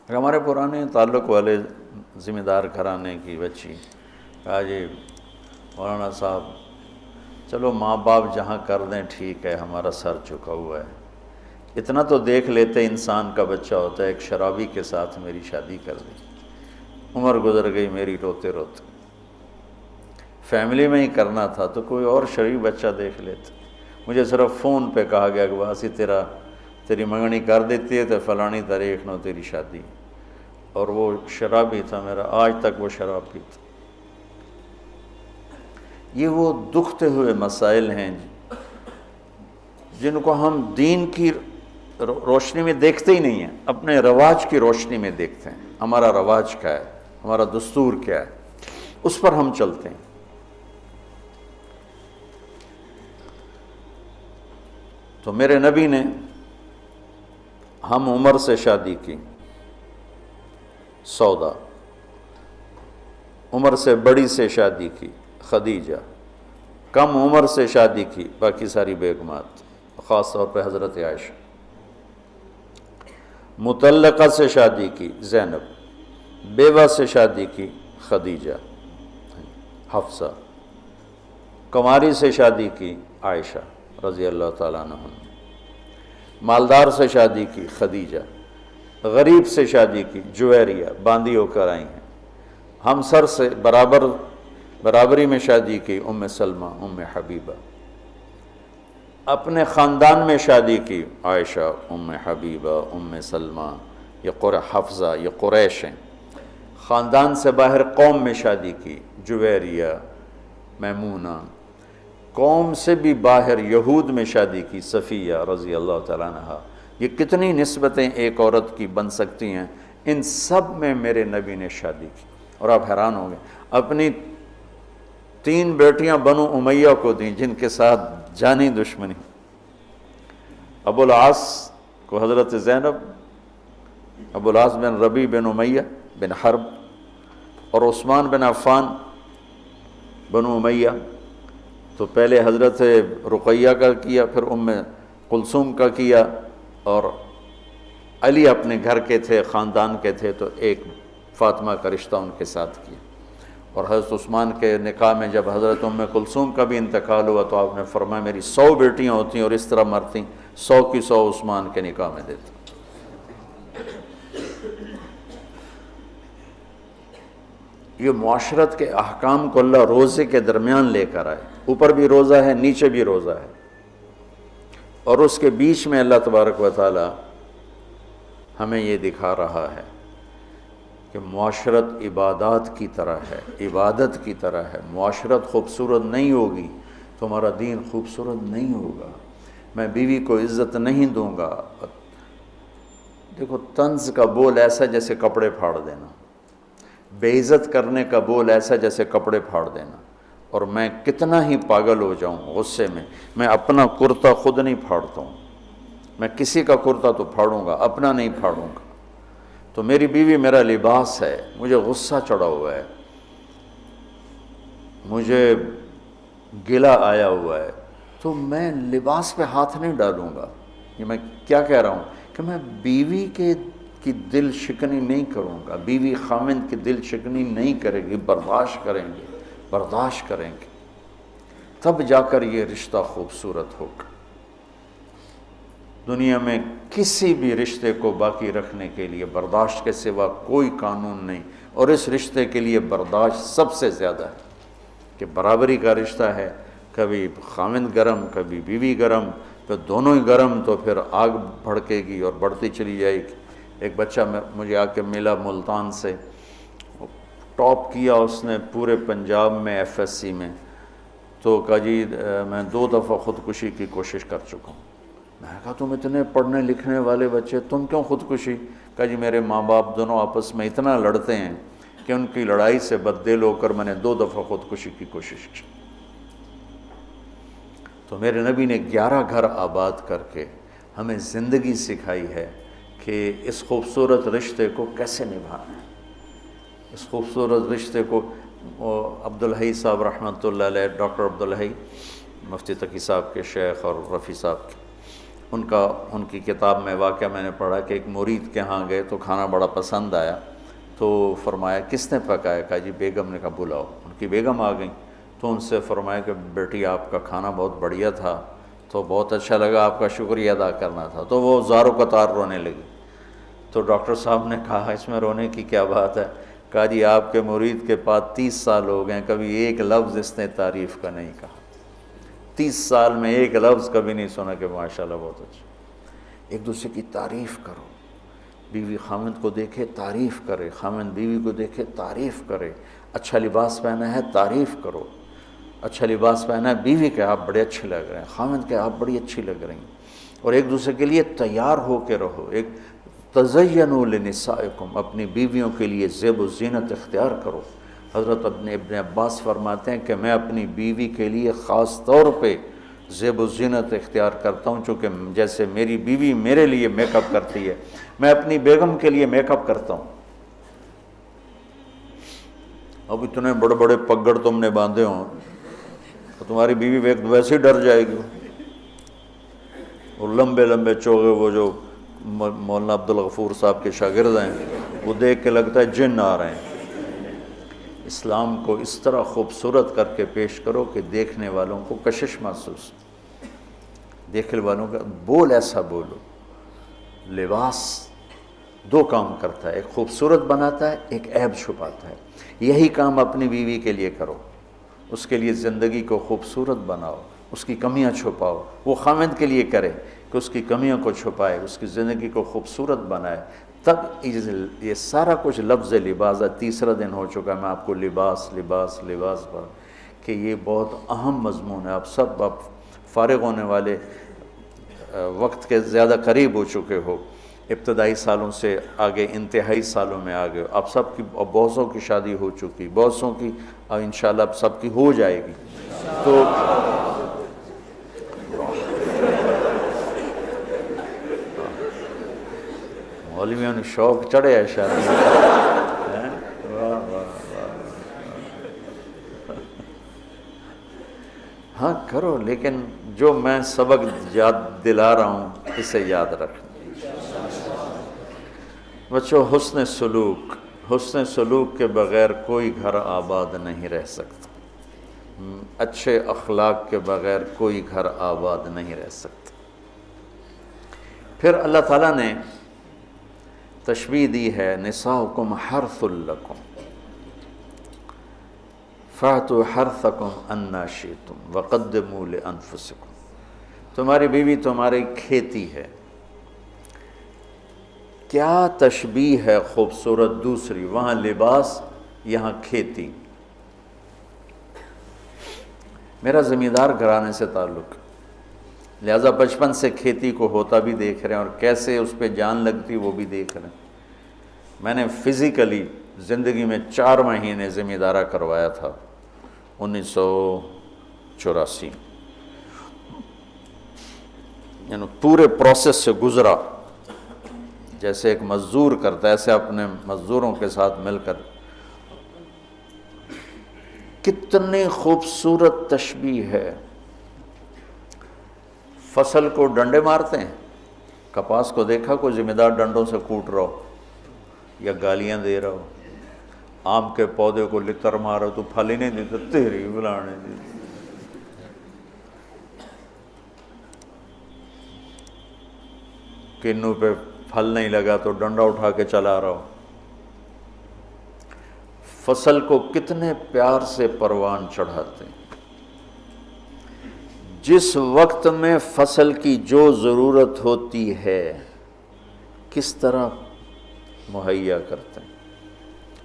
ہمارے پرانے تعلق والے ذمہ دار گھرانے کی بچی کہا جی مولانا صاحب چلو ماں باپ جہاں کر دیں ٹھیک ہے، ہمارا سر جھکا ہوا ہے، اتنا تو دیکھ لیتے انسان کا بچہ ہوتا ہے۔ ایک شرابی کے ساتھ میری شادی کر دی، عمر گزر گئی میری روتے روتے، فیملی میں ہی کرنا تھا تو کوئی اور شریف بچہ دیکھ لیتے۔ مجھے صرف فون پہ کہا گیا کہ باسی تیری منگنی کر دیتی ہے تو فلانی تاریخ نو تیری شادی، اور وہ شرابی تھا میرا، آج تک وہ شراب پیتا۔ یہ وہ دکھتے ہوئے مسائل ہیں جن کو ہم دین کی روشنی میں دیکھتے ہی نہیں ہیں، اپنے رواج کی روشنی میں دیکھتے ہیں۔ ہمارا رواج کیا ہے، ہمارا دستور کیا ہے، اس پر ہم چلتے ہیں۔ تو میرے نبی نے ہم عمر سے شادی کی، سودا، عمر سے بڑی سے شادی کی، خدیجہ، کم عمر سے شادی کی باقی ساری بیگمات، خاص طور پہ حضرت عائشہ، مطلقہ سے شادی کی زینب، بیوہ سے شادی کی خدیجہ، حفصہ، کنواری سے شادی کی عائشہ رضی اللہ تعالیٰ عنہ، مالدار سے شادی کی خدیجہ، غریب سے شادی کی جویریہ، باندھی ہو کر آئی ہیں، ہمسر سے برابری میں شادی کی ام سلمہ، ام حبیبہ، اپنے خاندان میں شادی کی عائشہ، ام حبیبہ، ام سلمہ، یہ حفصہ، یہ قریش ہیں۔ خاندان سے باہر قوم میں شادی کی جویریہ، میمونہ، قوم سے بھی باہر یہود میں شادی کی صفیہ رضی اللہ تعالیٰ عنہ۔ یہ کتنی نسبتیں ایک عورت کی بن سکتی ہیں، ان سب میں میرے نبی نے شادی کی۔ اور آپ حیران ہوں گے، اپنی 3 بیٹیاں بنو امیہ کو دیں جن کے ساتھ جانی دشمنی، ابو العاص کو حضرت زینب، ابو العاص بن ربیع بن امیہ بن حرب، اور عثمان بن عفان بنو امیہ، تو پہلے حضرت رقیہ کا کیا، پھر ام کلثوم کا کیا، اور علی اپنے گھر کے تھے، خاندان کے تھے، تو ایک فاطمہ کا رشتہ ان کے ساتھ کیا۔ اور حضرت عثمان کے نکاح میں جب حضرت ام کلثوم کا بھی انتقال ہوا تو آپ نے فرمایا میری 100 بیٹیاں ہوتی اور اس طرح مرتی، 100 کی 100 عثمان کے نکاح میں دیتا۔ یہ معاشرت کے احکام کو اللہ روزے کے درمیان لے کر آئے، اوپر بھی روزہ ہے، نیچے بھی روزہ ہے، اور اس کے بیچ میں اللہ تبارک و تعالی ہمیں یہ دکھا رہا ہے کہ معاشرت عبادات کی طرح ہے، عبادت کی طرح ہے۔ معاشرت خوبصورت نہیں ہوگی تو ہمارا دین خوبصورت نہیں ہوگا۔ میں بیوی کو عزت نہیں دوں گا، دیکھو طنز کا بول ایسا جیسے کپڑے پھاڑ دینا، بے عزت کرنے کا بول ایسا جیسے کپڑے پھاڑ دینا۔ اور میں کتنا ہی پاگل ہو جاؤں غصے میں اپنا کرتا خود نہیں پھاڑتا ہوں، میں کسی کا کرتا تو پھاڑوں گا، اپنا نہیں پھاڑوں گا۔ تو میری بیوی میرا لباس ہے، مجھے غصہ چڑھا ہوا ہے، مجھے گلہ آیا ہوا ہے، تو میں لباس پہ ہاتھ نہیں ڈالوں گا۔ یہ میں کیا کہہ رہا ہوں کہ میں بیوی کی دل شکنی نہیں کروں گا، بیوی خاوند کی دل شکنی نہیں کرے گی، برداشت کریں گے، تب جا کر یہ رشتہ خوبصورت ہوگا۔ دنیا میں کسی بھی رشتے کو باقی رکھنے کے لیے برداشت کے سوا کوئی قانون نہیں، اور اس رشتے کے لیے برداشت سب سے زیادہ ہے کہ برابری کا رشتہ ہے، کبھی خاوند گرم کبھی بیوی گرم، تو دونوں ہی گرم تو پھر آگ بھڑکے گی اور بڑھتی چلی جائے گی۔ ایک بچہ مجھے آ کے ملا ملتان سے، ٹاپ کیا اس نے پورے پنجاب میں FSC میں، تو کہا جی میں 2 دفعہ خودکشی کی کوشش کر چکا ہوں۔ میں نے کہا تم اتنے پڑھنے لکھنے والے بچے تم کیوں خودکشی؟ کہا جی میرے ماں باپ دونوں آپس میں اتنا لڑتے ہیں کہ ان کی لڑائی سے بددل ہو کر میں نے 2 دفعہ خودکشی کی کوشش کی۔ تو میرے نبی نے 11 گھر آباد کر کے ہمیں زندگی سکھائی ہے کہ اس خوبصورت رشتے کو کیسے نبھانا ہے۔ اس خوبصورت رشتے کو عبدالحی صاحب رحمۃ اللہ علیہ، ڈاکٹر عبدالحی، مفتی تقی صاحب کے شیخ اور رفیع صاحب کے، ان کی کتاب میں واقعہ میں نے پڑھا کہ ایک مرید کے ہاں گئے تو کھانا بڑا پسند آیا، تو فرمایا کس نے پکایا؟ کہا جی بیگم نے۔ کہا بلاؤ۔ ان کی بیگم آ گئیں تو ان سے فرمایا کہ بیٹی آپ کا کھانا بہت بڑھیا تھا، تو بہت اچھا لگا، آپ کا شکریہ ادا کرنا تھا۔ تو وہ زار و قطار رونے لگی۔ تو ڈاکٹر صاحب نے کہا اس میں رونے کی کیا بات ہے؟ کہا جی آپ کے مرید کے پاس 30 سال ہو گئے، کبھی ایک لفظ اس نے تعریف کا نہیں کہا، 30 سال میں ایک لفظ کبھی نہیں سنا کہ ماشاءاللہ بہت اچھا۔ ایک دوسرے کی تعریف کرو، بیوی خامند کو دیکھے تعریف کرے، خامند بیوی کو دیکھے تعریف کرے۔ اچھا لباس پہنا ہے تعریف کرو، اچھا لباس پہنا ہے بیوی کہ آپ بڑے اچھے لگ رہے ہیں، خامند کہ آپ بڑی اچھی لگ رہی ہیں، اور ایک دوسرے کے لیے تیار ہو کے رہو۔ ایک تزینوا لنسائکم، اپنی بیویوں کے لیے زیب و زینت اختیار کرو۔ حضرت ابن عباس فرماتے ہیں کہ میں اپنی بیوی کے لیے خاص طور پہ زیب و زینت اختیار کرتا ہوں، چونکہ جیسے میری بیوی میرے لیے میک اپ کرتی ہے، میں اپنی بیگم کے لیے میک اپ کرتا ہوں۔ اب اتنے بڑے بڑے پگڑ تم نے باندھے ہوں تو تمہاری بیوی ویسے ہی ڈر جائے گی، اور لمبے لمبے چوغے وہ جو مولانا عبدالغفور صاحب کے شاگرد ہیں وہ دیکھ کے لگتا ہے جن آ رہے ہیں۔ اسلام کو اس طرح خوبصورت کر کے پیش کرو کہ دیکھنے والوں کو کشش محسوس، دیکھنے والوں کا بول ایسا بولو۔ لباس 2 کام کرتا ہے، ایک خوبصورت بناتا ہے، ایک عیب چھپاتا ہے۔ یہی کام اپنی بیوی کے لیے کرو، اس کے لیے زندگی کو خوبصورت بناؤ، اس کی کمیاں چھپاؤ۔ وہ خامند کے لیے کرے کہ اس کی کمیوں کو چھپائے، اس کی زندگی کو خوبصورت بنائے، تب یہ سارا کچھ لفظ لباس ہے۔ تیسرا دن ہو چکا ہے میں آپ کو لباس لباس لباس پر، کہ یہ بہت اہم مضمون ہے۔ آپ سب اب فارغ ہونے والے وقت کے زیادہ قریب ہو چکے ہو، ابتدائی سالوں سے آگے انتہائی سالوں میں آگے، اب سب کی بہت سو کی شادی ہو چکی، بہت سو کی انشاءاللہ اب سب کی ہو جائے گی۔ تو مولویوں نے شوق چڑھے ہے شادی ہاں کرو، لیکن جو میں سبق یاد دلا رہا ہوں اسے یاد رکھنا۔ بچوں حسن سلوک کے بغیر کوئی گھر آباد نہیں رہ سکتا، اچھے اخلاق کے بغیر کوئی گھر آباد نہیں رہ سکتا۔ پھر اللہ تعالیٰ نے تشبیہ دی ہے، نساؤکم حرث لکم فأتوا حرثکم انا شئتم وقدموا لانفسکم۔ تمہاری بیوی تمہاری کھیتی ہے۔ کیا تشبیہ ہے خوبصورت دوسری، وہاں لباس یہاں کھیتی۔ میرا زمیندار گھرانے سے تعلق، لہذا بچپن سے کھیتی کو ہوتا بھی دیکھ رہے ہیں اور کیسے اس پہ جان لگتی وہ بھی دیکھ رہے ہیں۔ میں نے فزیکلی زندگی میں 4 مہینے زمیندارہ کروایا تھا 1984، یعنی پورے پروسیس سے گزرا، جیسے ایک مزدور کرتا ہے ایسے اپنے مزدوروں کے ساتھ مل کر۔ کتنی خوبصورت تشبیہ ہے۔ فصل کو ڈنڈے مارتے ہیں، کپاس کو دیکھا کوئی ذمہ دار ڈنڈوں سے کوٹ رہا ہو یا گالیاں دے رہا ہو، آم کے پودے کو لتر مارو تو پھل ہی نہیں دیتا، تیری بلانے دی۔ کنوں پہ پھل نہیں لگا تو ڈنڈا اٹھا کے چلا رہا ہو۔ فصل کو کتنے پیار سے پروان چڑھاتے ہیں، جس وقت میں فصل کی جو ضرورت ہوتی ہے کس طرح مہیا کرتے ہیں۔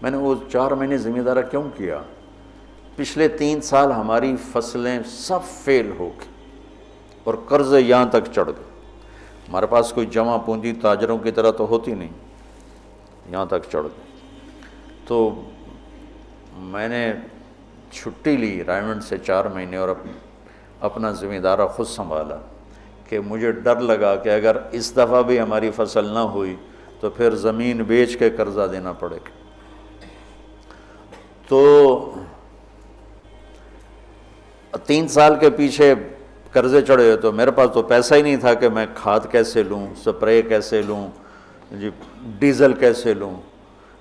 میں نے وہ 4 مہینے ذمہ دارہ کیوں کیا؟ پچھلے 3 سال ہماری فصلیں سب فیل ہو گئی اور قرضے یہاں تک چڑھ گئے۔ ہمارے پاس کوئی جمع پونجی تاجروں کی طرح تو ہوتی نہیں، یہاں تک چڑھ گئی۔ تو میں نے چھٹی لی رائمنڈ سے 4 مہینے اور اپنا ذمہ دارہ خود سنبھالا، کہ مجھے ڈر لگا کہ اگر اس دفعہ بھی ہماری فصل نہ ہوئی تو پھر زمین بیچ کے قرضہ دینا پڑے گا۔ تو 3 سال کے پیچھے قرضے چڑھے ہوئے، تو میرے پاس تو پیسہ ہی نہیں تھا کہ میں کھاد کیسے لوں، سپرے کیسے لوں، جی ڈیزل کیسے لوں۔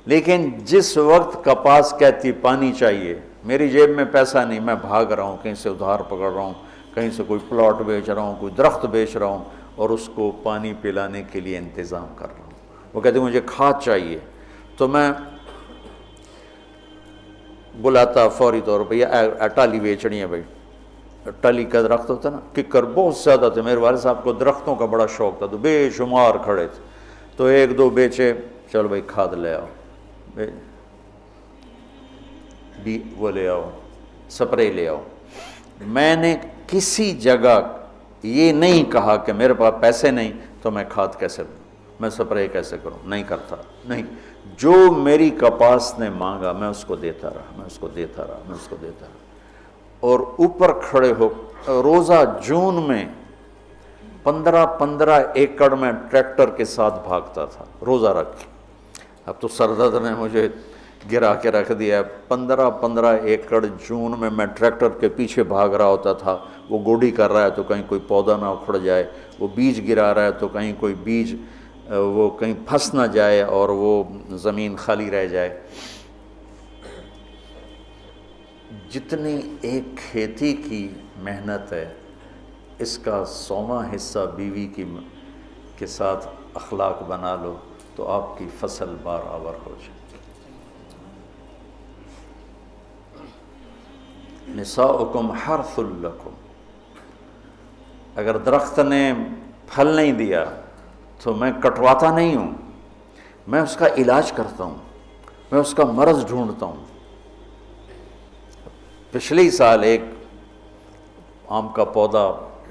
لیکن جس وقت کپاس کہتی پانی چاہیے، میری جیب میں پیسہ نہیں، میں بھاگ رہا ہوں، کہیں سے ادھار پکڑ رہا ہوں، کہیں سے کوئی پلاٹ بیچ رہا ہوں، کوئی درخت بیچ رہا ہوں، اور اس کو پانی پلانے کے لیے انتظام کر رہا ہوں۔ وہ کہتے مجھے کھاد چاہیے، تو میں بلاتا فوری طور پہ، یہ ٹالی بیچنی ہے بھائی، ٹالی کا درخت ہوتا ہے نا، ککر بہت زیادہ تھے، میرے والد صاحب کو درختوں کا بڑا شوق تھا، تو بے شمار کھڑے تھے، تو ایک دو بیچے، چلو بھائی کھاد لے آؤ، وہ لے آؤ، سپرے لے آؤ۔ میں نے کسی جگہ یہ نہیں کہا کہ میرے پاس پیسے نہیں تو میں کھاد کیسے لوں، میں سپرے کیسے کروں، نہیں کرتا، نہیں۔ جو میری کپاس نے مانگا میں اس کو دیتا رہا، میں اس کو دیتا رہا، میں اس کو دیتا رہا۔ اور اوپر کھڑے ہو روزہ جون میں 15 ایکڑ میں ٹریکٹر کے ساتھ بھاگتا تھا روزہ رکھ کے۔ اب تو سردرد نے مجھے گرا کے رکھ دیا۔ 15 ایکڑ جون میں ٹریکٹر کے پیچھے بھاگ رہا ہوتا تھا، وہ گوڈی کر رہا ہے تو کہیں کوئی پودا نہ اکھڑ جائے، وہ بیج گرا رہا ہے تو کہیں کوئی بیج وہ کہیں پھنس نہ جائے اور وہ زمین خالی رہ جائے۔ جتنی ایک کھیتی کی محنت ہے، اس کا 100واں حصہ بیوی کے ساتھ اخلاق بنا لو تو آپ کی فصل برابر ہو جائے۔ نساؤکم حرث لکم، اگر درخت نے پھل نہیں دیا تو میں کٹواتا نہیں ہوں، میں اس کا علاج کرتا ہوں، میں اس کا مرض ڈھونڈتا ہوں۔ پچھلی سال ایک آم کا پودا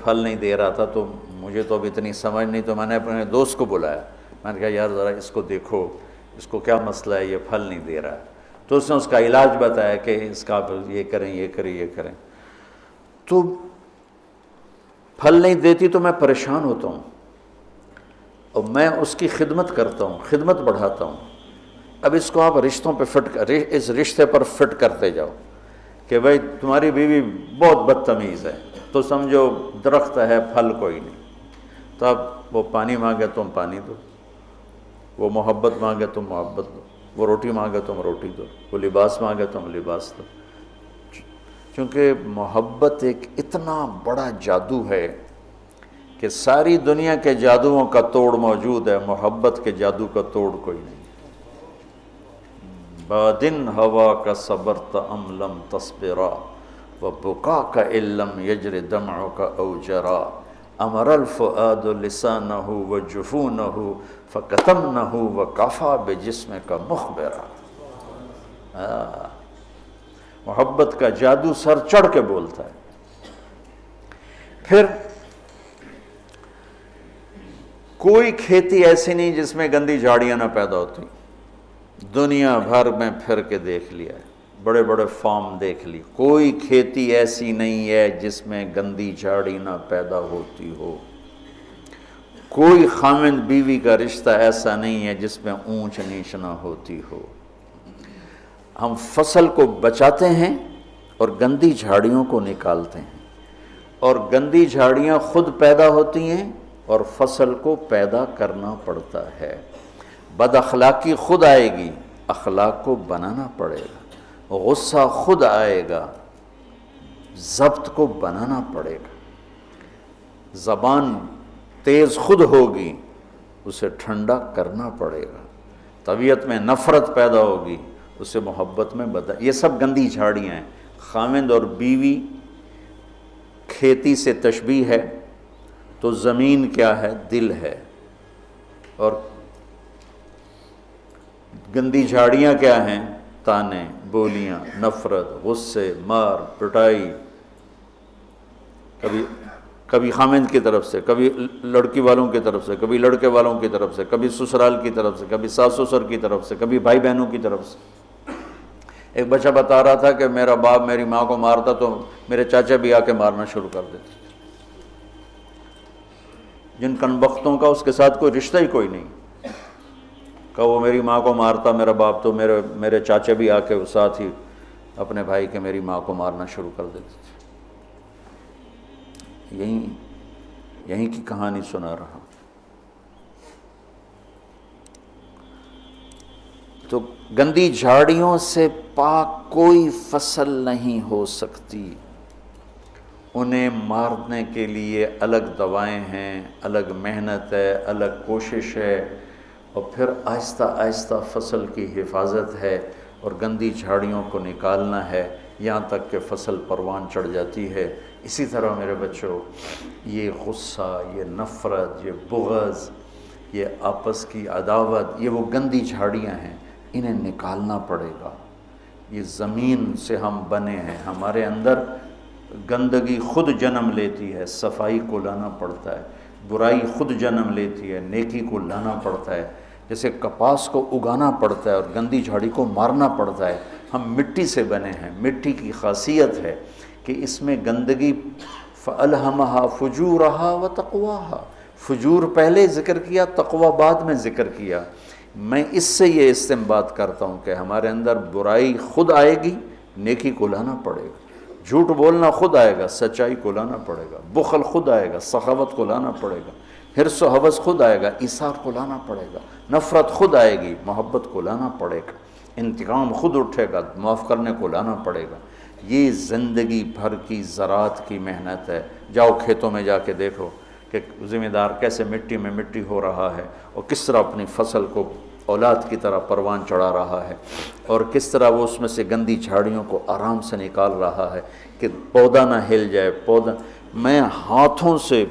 پھل نہیں دے رہا تھا، تو مجھے تو اب اتنی سمجھ نہیں، تو میں نے اپنے دوست کو بلایا، میں نے کہا یار ذرا اس کو دیکھو، اس کو کیا مسئلہ ہے، یہ پھل نہیں دے رہا ہے۔ تو اس نے اس کا علاج بتایا کہ اس کا یہ کریں، یہ کریں، یہ کریں۔ تو پھل نہیں دیتی تو میں پریشان ہوتا ہوں، اور میں اس کی خدمت کرتا ہوں، خدمت بڑھاتا ہوں۔ اب اس کو آپ رشتوں پہ اس رشتے پر فٹ کرتے جاؤ کہ بھائی تمہاری بیوی بہت بدتمیز ہے، تو سمجھو درخت ہے، پھل کوئی نہیں۔ تو اب وہ پانی مانگے تم پانی دو، وہ محبت مانگے تم محبت دو، وہ روٹی مانگے تم روٹی دو، وہ لباس مانگے تم لباس دو۔ چونکہ محبت ایک اتنا بڑا جادو ہے کہ ساری دنیا کے جادوؤں کا توڑ موجود ہے، محبت کے جادو کا توڑ کوئی نہیں۔ بادن ہوا کا صبرت ام لم تصبرا وبکاک ان لم یجر دمعک او جرا امر الفؤاد لسانہ وجفونہ فکتمنہ وکفا بجسمک مخبرا۔ محبت کا جادو سر چڑھ کے بولتا ہے۔ پھر کوئی کھیتی ایسی نہیں جس میں گندی جھاڑیاں نہ پیدا ہوتی، دنیا بھر میں پھر کے دیکھ لیا ہے، بڑے بڑے فارم دیکھ لی، کوئی کھیتی ایسی نہیں ہے جس میں گندی جھاڑی نہ پیدا ہوتی ہو، کوئی خامند بیوی کا رشتہ ایسا نہیں ہے جس میں اونچ نیچ نہ ہوتی ہو۔ ہم فصل کو بچاتے ہیں اور گندی جھاڑیوں کو نکالتے ہیں، اور گندی جھاڑیاں خود پیدا ہوتی ہیں اور فصل کو پیدا کرنا پڑتا ہے۔ بد اخلاقی خود آئے گی، اخلاق کو بنانا پڑے گا، غصہ خود آئے گا، ضبط کو بنانا پڑے گا، زبان تیز خود ہوگی، اسے ٹھنڈا کرنا پڑے گا، طبیعت میں نفرت پیدا ہوگی، اسے محبت میں بدل۔ یہ سب گندی جھاڑیاں ہیں۔ خامند اور بیوی کھیتی سے تشبیہ ہے تو زمین کیا ہے؟ دل ہے، اور گندی جھاڑیاں کیا ہیں؟ تانے، بولیاں، نفرت، غصے، مار پٹائی، کبھی خامند کی طرف سے، کبھی لڑکی والوں کی طرف سے، کبھی لڑکے والوں کی طرف سے، کبھی سسرال کی طرف سے، کبھی ساس سسر کی طرف سے، کبھی بھائی بہنوں کی طرف سے۔ ایک بچہ بتا رہا تھا کہ میرا باپ میری ماں کو مارتا تو میرے چاچا بھی آ کے مارنا شروع کر دیتے، جن کنبختوں کا اس کے ساتھ کوئی رشتہ ہی کوئی نہیں، کہ وہ میری ماں کو مارتا میرا باپ، تو میرے چاچا بھی آ کے ساتھ ہی اپنے بھائی کے میری ماں کو مارنا شروع کر دیتے تھے۔ یہیں کی کہانی سنا رہا. تو گندی جھاڑیوں سے پاک کوئی فصل نہیں ہو سکتی. انہیں مارنے کے لیے الگ دوائیں ہیں، الگ محنت ہے، الگ کوشش ہے، اور پھر آہستہ آہستہ فصل کی حفاظت ہے اور گندی جھاڑیوں کو نکالنا ہے یہاں تک کہ فصل پروان چڑھ جاتی ہے. اسی طرح میرے بچوں، یہ غصہ، یہ نفرت، یہ بغض، یہ آپس کی عداوت، یہ وہ گندی جھاڑیاں ہیں، انہیں نکالنا پڑے گا. یہ زمین سے ہم بنے ہیں، ہمارے اندر گندگی خود جنم لیتی ہے، صفائی کو لانا پڑتا ہے. برائی خود جنم لیتی ہے، نیکی کو لانا پڑتا ہے. جیسے کپاس کو اگانا پڑتا ہے اور گندی جھاڑی کو مارنا پڑتا ہے. ہم مٹی سے بنے ہیں. مٹی کی خاصیت ہے کہ اس میں گندگی فَأَلْهَمَهَا فُجُورَهَا وَتَقْوَاهَا، فجور پہلے ذکر کیا، تقوی بعد میں ذکر کیا. میں اس سے یہ استنباط کرتا ہوں کہ ہمارے اندر برائی خود آئے گی، نیکی کو لانا پڑے گا. جھوٹ بولنا خود آئے گا، سچائی کو لانا پڑے گا. بخل خود آئے گا، سخاوت کو لانا پڑے گا. حرص و حوث خود آئے گا، ایثار کو لانا پڑے گا. نفرت خود آئے گی، محبت کو لانا پڑے گا. انتقام خود اٹھے گا، معاف کرنے کو لانا پڑے گا. یہ زندگی بھر کی زراعت کی محنت ہے. جاؤ کھیتوں میں جا کے دیکھو کہ ذمہ دار کیسے مٹی میں مٹی ہو رہا ہے اور کس طرح اپنی فصل کو اولاد کی طرح پروان چڑھا رہا ہے، اور کس طرح وہ اس میں سے گندی جھاڑیوں کو آرام سے نکال رہا ہے کہ پودا نہ ہل جائے. پودا، میں ہاتھوں سے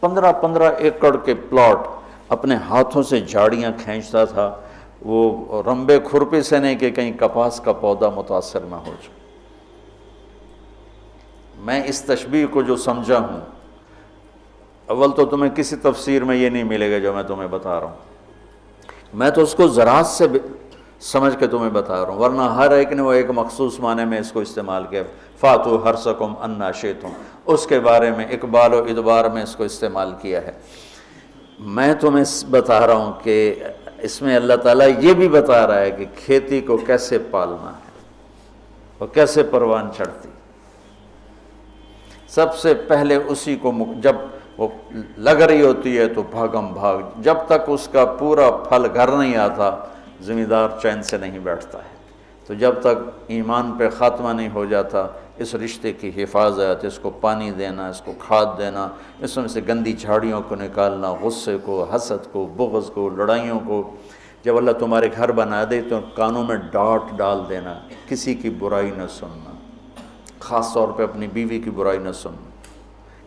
15 ایکڑ کے پلاٹ اپنے ہاتھوں سے جھاڑیاں کھینچتا تھا، وہ رمبے کھرپے سے نہیں کہ کہیں کپاس کا پودا متاثر نہ ہو جائے. میں اس تشبیہ کو جو سمجھا ہوں، اول تو تمہیں کسی تفسیر میں یہ نہیں ملے گا جو میں تمہیں بتا رہا ہوں. میں تو اس کو زراعت سے سمجھ کے تمہیں بتا رہا ہوں، ورنہ ہر ایک نے وہ ایک مخصوص معنی میں اس کو استعمال کیا. فاتو حرثکم انا شئتم، اس کے بارے میں اقبال و ادبار میں اس کو استعمال کیا ہے. میں تمہیں بتا رہا ہوں کہ اس میں اللہ تعالیٰ یہ بھی بتا رہا ہے کہ کھیتی کو کیسے پالنا ہے اور کیسے پروان چڑھتی. سب سے پہلے اسی کو جب وہ لگ رہی ہوتی ہے تو بھاگم بھاگ، جب تک اس کا پورا پھل گھر نہیں آتا ذمہ دار چین سے نہیں بیٹھتا ہے. تو جب تک ایمان پہ خاتمہ نہیں ہو جاتا، اس رشتے کی حفاظت، اس کو پانی دینا، اس کو کھاد دینا، اس میں سے گندی جھاڑیوں کو نکالنا، غصے کو، حسد کو، بغض کو، لڑائیوں کو. جب اللہ تمہارے گھر بنا دے تو کانوں میں ڈانٹ ڈال دینا، کسی کی برائی نہ سننا، خاص طور پہ اپنی بیوی کی برائی نہ سننا.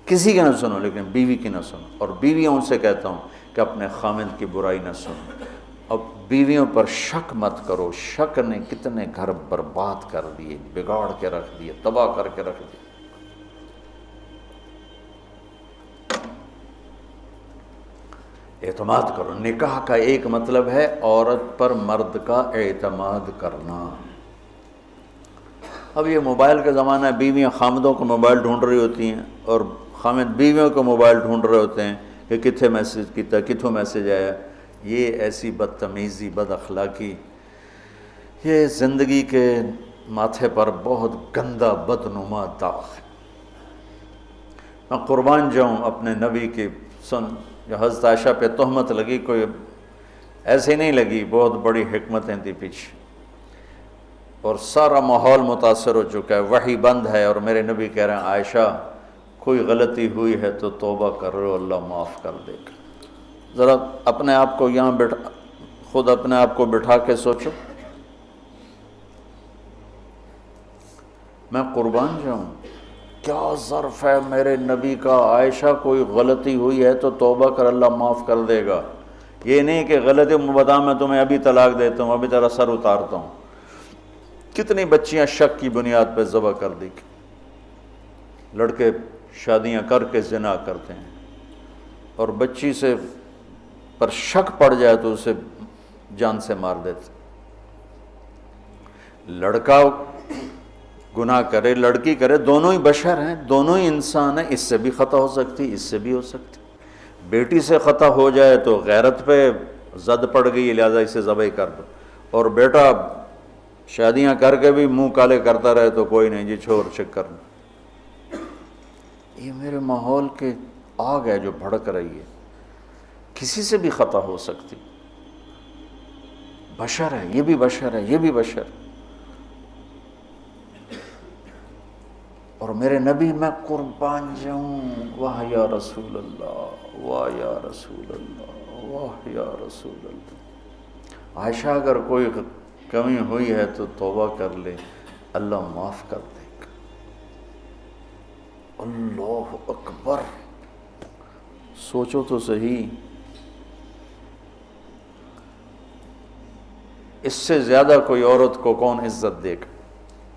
کسی کی نہ سنو لیکن بیوی کی نہ سنو. اور بیویوں سے کہتا ہوں کہ اپنے خامند کی برائی نہ سنو. اب بیویوں پر شک مت کرو. شک نے کتنے گھر برباد کر دیے، بگاڑ کے رکھ دیے، تباہ کر کے رکھ دیے. اعتماد کرو. نکاح کا ایک مطلب ہے عورت پر مرد کا اعتماد کرنا. اب یہ موبائل کا زمانہ ہے، بیویاں خامدوں کو موبائل ڈھونڈ رہی ہوتی ہیں اور خامد بیویوں کو موبائل ڈھونڈ رہے ہوتے ہیں کہ کتھے میسج کیتا، کتھوں میسج آیا. یہ ایسی بدتمیزی، بد اخلاقی، یہ زندگی کے ماتھے پر بہت گندا بدنما داغ ہے. میں قربان جاؤں اپنے نبی کی. جو حضرت عائشہ پہ تہمت لگی کوئی ایسے نہیں لگی، بہت بڑی حکمتیں تھی پیچھے، اور سارا ماحول متاثر ہو چکا ہے. وحی بند ہے اور میرے نبی کہہ رہے ہیں عائشہ کوئی غلطی ہوئی ہے تو توبہ کر رہے ہو، اللہ معاف کر دے گا. ذرا اپنے آپ کو یہاں خود اپنے آپ کو بٹھا کے سوچو. میں قربان جاؤں، کیا ظرف ہے میرے نبی کا. عائشہ کوئی غلطی ہوئی ہے تو توبہ کر، اللہ معاف کر دے گا. یہ نہیں کہ غلطی بتا میں تمہیں ابھی طلاق دیتا ہوں، ابھی تیرا سر اتارتا ہوں. کتنی بچیاں شک کی بنیاد پہ ذبح کر دی. لڑکے شادیاں کر کے زنا کرتے ہیں اور بچی سے پر شک پڑ جائے تو اسے جان سے مار دیتے. لڑکا گناہ کرے، لڑکی کرے، دونوں ہی بشر ہیں، دونوں ہی انسان ہیں. اس سے بھی خطا ہو سکتی، اس سے بھی ہو سکتی. بیٹی سے خطا ہو جائے تو غیرت پہ زد پڑ گئی لہٰذا اسے ذبح کر دو، اور بیٹا شادیاں کر کے بھی منہ کالے کرتا رہے تو کوئی نہیں جی چھوڑ چک کرنا. یہ میرے ماحول کے آگ ہے جو بھڑک رہی ہے، کسی سے بھی خطا ہو سکتی، بشر ہے، یہ بھی بشر ہے، یہ بھی بشر، اور میرے نبی میں قربان جاؤں، واہ یا رسول اللہ، واہ یا رسول اللہ، واہ یا رسول اللہ۔ عائشہ اگر کوئی کمی ہوئی ہے تو توبہ کر لے، اللہ معاف کر دے گا۔ اللہ اکبر، سوچو تو صحیح، اس سے زیادہ کوئی عورت کو کون عزت دے گا؟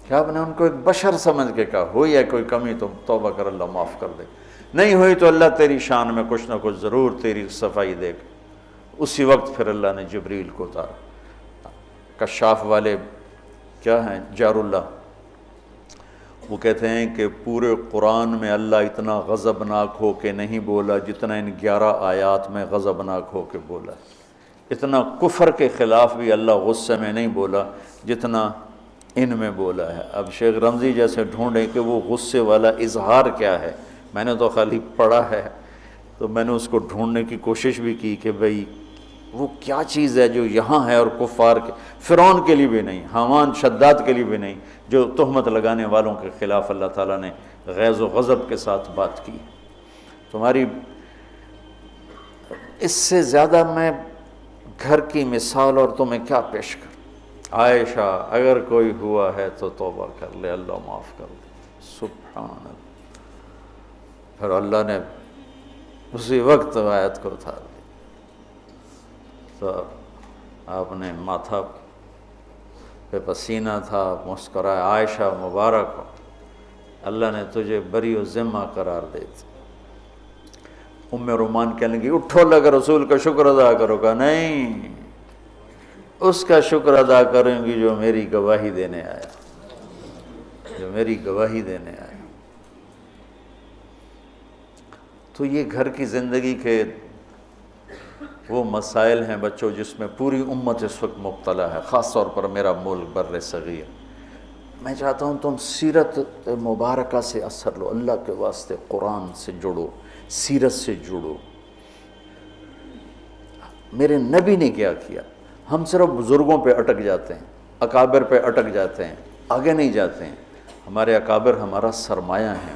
کہ آپ نے ان کو ایک بشر سمجھ کے کہا، ہوئی ہے کوئی کمی تو توبہ کر، اللہ معاف کر دے، نہیں ہوئی تو اللہ تیری شان میں کچھ نہ کچھ ضرور تیری صفائی دے گا۔ اسی وقت پھر اللہ نے جبریل کو اتارا۔ کشاف والے کیا ہیں، جار اللہ، وہ کہتے ہیں کہ پورے قرآن میں اللہ اتنا غضبناک ہو کے نہیں بولا جتنا ان 11 آیات میں غضبناک ہو کے بولا، اتنا کفر کے خلاف بھی اللہ غصے میں نہیں بولا جتنا ان میں بولا ہے۔ اب شیخ رمضی جیسے ڈھونڈیں کہ وہ غصے والا اظہار کیا ہے، میں نے تو خالی پڑھا ہے، تو میں نے اس کو ڈھونڈنے کی کوشش بھی کی کہ بھئی وہ کیا چیز ہے جو یہاں ہے اور کفار کے، فرعون کے لیے بھی نہیں، حامان شداد کے لیے بھی نہیں، جو تہمت لگانے والوں کے خلاف اللہ تعالیٰ نے غیظ و غضب کے ساتھ بات کی۔ تمہاری اس سے زیادہ میں گھر کی مثال اور تمہیں کیا پیش کروں؟ عائشہ اگر کوئی ہوا ہے تو توبہ کر لے، اللہ معاف کر دے۔ سبحان اللہ۔ پھر اللہ نے اسی وقت آیت کو اتار دی، تو آپ نے ماتھا پہ پسینہ تھا، مسکرائے، عائشہ مبارک ہو، اللہ نے تجھے بری و ذمہ قرار دے دی۔ ام رومان کہنے لگی اٹھو، اللہ کے رسول کا شکر ادا کرو گا؟ نہیں، اس کا شکر ادا کریں گی جو میری گواہی دینے آیا، جو میری گواہی دینے آیا۔ تو یہ گھر کی زندگی کے وہ مسائل ہیں بچوں جس میں پوری امت اس وقت مبتلا ہے، خاص طور پر میرا ملک بر صغیر۔ میں چاہتا ہوں تم سیرت مبارکہ سے اثر لو، اللہ کے واسطے قرآن سے جڑو، سیرت سے جڑو۔ میرے نبی نے کیا کیا؟ ہم صرف بزرگوں پہ اٹک جاتے ہیں، اکابر پہ اٹک جاتے ہیں، آگے نہیں جاتے ہیں۔ ہمارے اکابر ہمارا سرمایہ ہیں،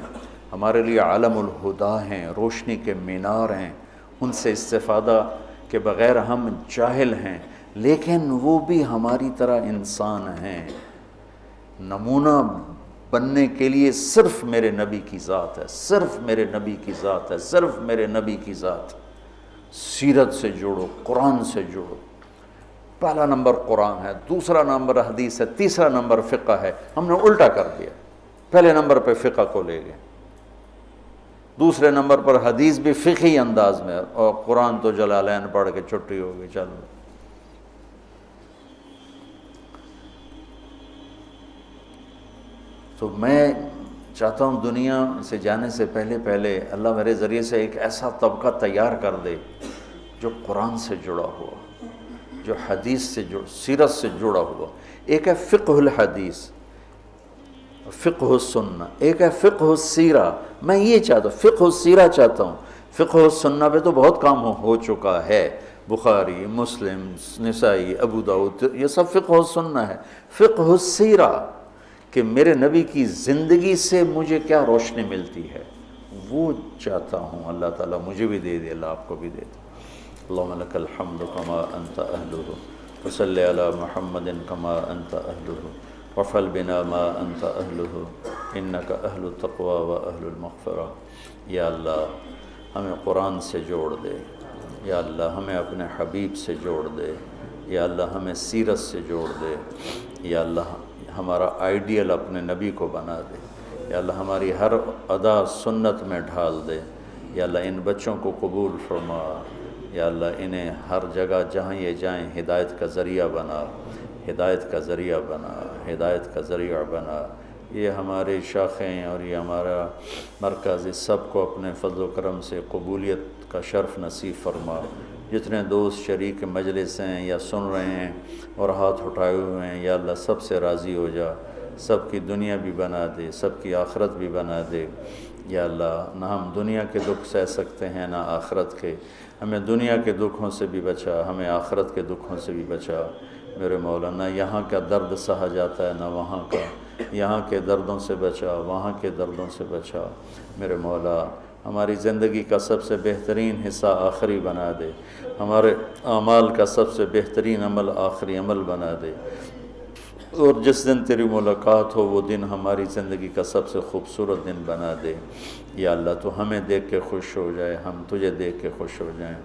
ہمارے لیے عالم الہدا ہیں، روشنی کے مینار ہیں، ان سے استفادہ کے بغیر ہم جاہل ہیں، لیکن وہ بھی ہماری طرح انسان ہیں۔ نمونہ بننے کے لیے صرف میرے نبی کی ذات ہے، صرف میرے نبی کی ذات ہے، صرف میرے نبی کی ذات۔ سیرت سے جڑو، قرآن سے جڑو۔ پہلا نمبر قرآن ہے، دوسرا نمبر حدیث ہے، تیسرا نمبر فقہ ہے۔ ہم نے الٹا کر دیا، پہلے نمبر پہ فقہ کو لے گئے، دوسرے نمبر پر حدیث بھی فقہی انداز میں، اور قرآن تو جلالین پڑھ کے چھٹی ہو گئی، چلو۔ تو میں چاہتا ہوں دنیا سے جانے سے پہلے اللہ میرے ذریعے سے ایک ایسا طبقہ تیار کر دے جو قرآن سے جڑا ہوا، جو حدیث سے سیرت سے جڑا ہوا۔ ایک ہے فقہ الحدیث، فقہ السنہ، ایک ہے فقہ السیرہ۔ میں یہ چاہتا ہوں، فقہ السیرہ چاہتا ہوں۔ فقہ السنہ پہ تو بہت کام ہو چکا ہے، بخاری، مسلم، نسائی، ابو داؤد، یہ سب فقہ السنہ ہے۔ فقہ السیرہ کہ میرے نبی کی زندگی سے مجھے کیا روشنی ملتی ہے، وہ چاہتا ہوں۔ اللہ تعالیٰ مجھے بھی دے دے، اللہ آپ کو بھی دے دے۔ اللہم لک الحمد کما انت اہلہ، وصلی علی محمد کما انت اہلہ، وافعل بنا ما انت اہلہ، انک اہل التقوی و اہل المغفرہ۔ یا اللہ ہمیں قرآن سے جوڑ دے، یا اللہ ہمیں اپنے حبیب سے جوڑ دے، یا اللہ ہمیں سیرت سے جوڑ دے، یا اللہ ہمارا آئیڈیل اپنے نبی کو بنا دے، یا اللہ ہماری ہر ادا سنت میں ڈھال دے، یا اللہ ان بچوں کو قبول فرما، یا اللہ انہیں ہر جگہ جہاں یہ جائیں ہدایت کا ذریعہ بنا، ہدایت کا ذریعہ بنا، ہدایت کا ذریعہ بنا۔ یہ ہمارے شاخیں اور یہ ہمارا مرکز، اس سب کو اپنے فضل و کرم سے قبولیت کا شرف نصیب فرما۔ جتنے دوست شریک مجلس ہیں یا سن رہے ہیں اور ہاتھ اٹھائے ہوئے ہیں، یا اللہ سب سے راضی ہو جا، سب کی دنیا بھی بنا دے، سب کی آخرت بھی بنا دے۔ یا اللہ نہ ہم دنیا کے دکھ سہ سکتے ہیں نہ آخرت کے، ہمیں دنیا کے دکھوں سے بھی بچا، ہمیں آخرت کے دکھوں سے بھی بچا میرے مولا۔ نہ یہاں کا درد سہا جاتا ہے نہ وہاں کا، یہاں کے دردوں سے بچا، وہاں کے دردوں سے بچا میرے مولا۔ ہماری زندگی کا سب سے بہترین حصہ آخری بنا دے، ہمارے اعمال کا سب سے بہترین عمل آخری عمل بنا دے، اور جس دن تیری ملاقات ہو وہ دن ہماری زندگی کا سب سے خوبصورت دن بنا دے۔ یا اللہ تو ہمیں دیکھ کے خوش ہو جائے، ہم تجھے دیکھ کے خوش ہو جائیں۔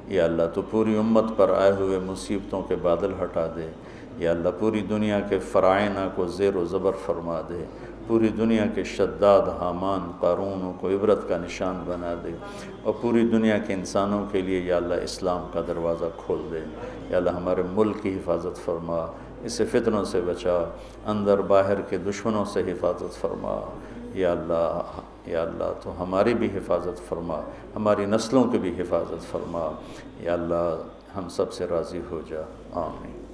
یا اللہ تو پوری امت پر آئے ہوئے مصیبتوں کے بادل ہٹا دے۔ یا اللہ پوری دنیا کے فرعونہ کو زیر و زبر فرما دے، پوری دنیا کے شداد حامان قارونوں کو عبرت کا نشان بنا دے، اور پوری دنیا کے انسانوں کے لیے یا اللہ اسلام کا دروازہ کھول دے۔ یا اللہ ہمارے ملک کی حفاظت فرما، اسے فتنوں سے بچا، اندر باہر کے دشمنوں سے حفاظت فرما۔ یا اللہ تو ہماری بھی حفاظت فرما، ہماری نسلوں کی بھی حفاظت فرما۔ یا اللہ ہم سب سے راضی ہو جا، آمین۔